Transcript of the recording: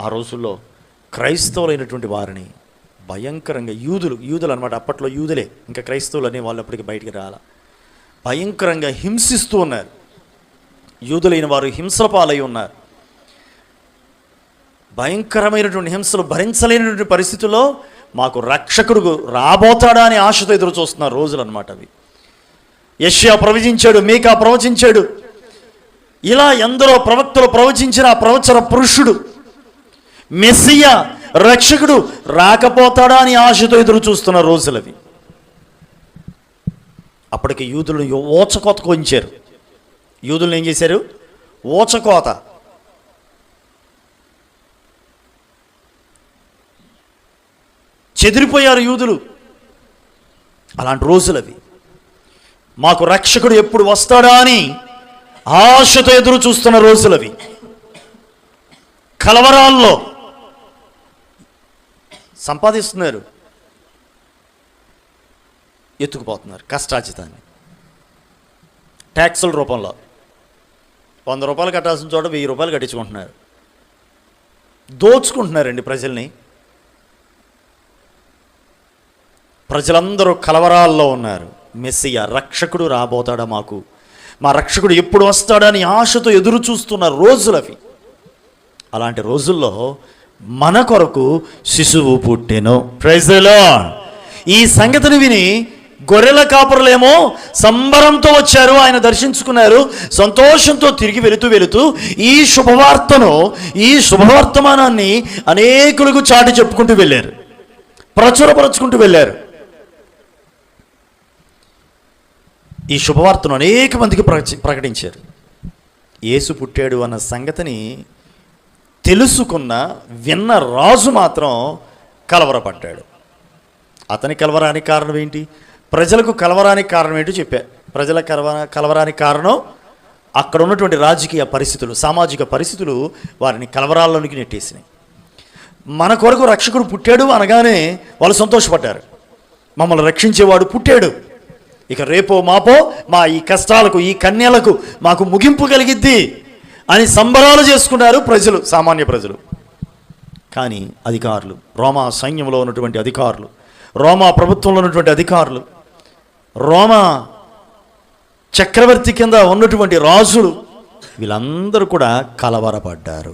ఆ రోజుల్లో క్రైస్తవులైనటువంటి వారిని భయంకరంగా యూదులు అనమాట, అప్పట్లో యూదులే, ఇంకా క్రైస్తవులు అనే వాళ్ళు అప్పటికి బయటికి రాల, భయంకరంగా హింసిస్తూ ఉన్నారు. యూదులైన వారు హింసల పాలై ఉన్నారు. భయంకరమైనటువంటి హింసలు భరించలేనటువంటి పరిస్థితుల్లో మాకు రక్షకుడు రాబోతాడా అని ఆశతో ఎదురు చూస్తున్న రోజులు అనమాట అవి. యెషయా ప్రవచించాడు, మీకా ప్రవచించాడు, ఇలా ఎందరో ప్రవక్తలు ప్రవచించిన ఆ ప్రవచన పురుషుడు మెస్సియా రక్షకుడు రాకపోతాడా అని ఆశతో ఎదురు చూస్తున్న రోజులవి. అప్పటికి యూదులను ఓచకోత కోయించారు. యూదులను ఏం చేశారు? ఓచకోత. చెదిరిపోయారు యూదులు. అలాంటి రోజులవి. మాకు రక్షకుడు ఎప్పుడు వస్తాడా అని ఆశతో ఎదురు చూస్తున్న రోజులవి. కలవరాల్లో సంపాదిస్తున్నారు, ఎత్తుకుపోతున్నారు కష్టార్జితాన్ని ట్యాక్సుల రూపంలో. 100 రూపాయలు కట్టాల్సిన చోట 1000 రూపాయలు కట్టించుకుంటున్నారు. దోచుకుంటున్నారండి ప్రజల్ని. ప్రజలందరూ కలవరాల్లో ఉన్నారు. మెస్సియా రక్షకుడు రాబోతాడా, మాకు మా రక్షకుడు ఎప్పుడు వస్తాడని ఆశతో ఎదురు చూస్తున్న రోజులవి. అలాంటి రోజుల్లో మన కొరకు శిశువు పుట్టెను. Praise the lord. ఈ సంగతిని విని గొర్రెల కాపరులేమో సంబరంతో వచ్చారు, ఆయన దర్శించుకున్నారు, సంతోషంతో తిరిగి వెళుతూ ఈ శుభవార్తను, ఈ శుభవర్తమానాన్ని అనేకులకు చాటి చెప్పుకుంటూ వెళ్ళారు, ప్రచురపరుచుకుంటూ వెళ్ళారు. ఈ శుభవార్తను అనేక మందికి ప్రకటించారు. యేసు పుట్టాడు అన్న సంగతిని తెలుసుకున్న విన్న రాజు మాత్రం కలవరపడ్డాడు. అతని కలవరానికి కారణం ఏంటి? ప్రజలకు కలవరానికి కారణం ఏంటో చెప్పారు. ప్రజల కలవరానికి కారణం అక్కడ ఉన్నటువంటి రాజకీయ పరిస్థితులు, సామాజిక పరిస్థితులు వారిని కలవరాల్లోనికి నెట్టేసినాయి. మన కొరకు రక్షకుడు పుట్టాడు అనగానే వాళ్ళు సంతోషపడ్డారు. మమ్మల్ని రక్షించేవాడు పుట్టాడు, ఇక రేపో మాపో మా ఈ కష్టాలకు, ఈ కన్యలకు మాకు ముగింపు కలిగిద్ది అని సంబరాలు చేసుకున్నారు ప్రజలు, సామాన్య ప్రజలు. కానీ అధికారులు, రోమా సైన్యంలో ఉన్నటువంటి అధికారులు, రోమా ప్రభుత్వంలో ఉన్నటువంటి అధికారులు, రోమా చక్రవర్తి కింద ఉన్నటువంటి రాజులు, వీళ్ళందరూ కూడా కలవరపడ్డారు.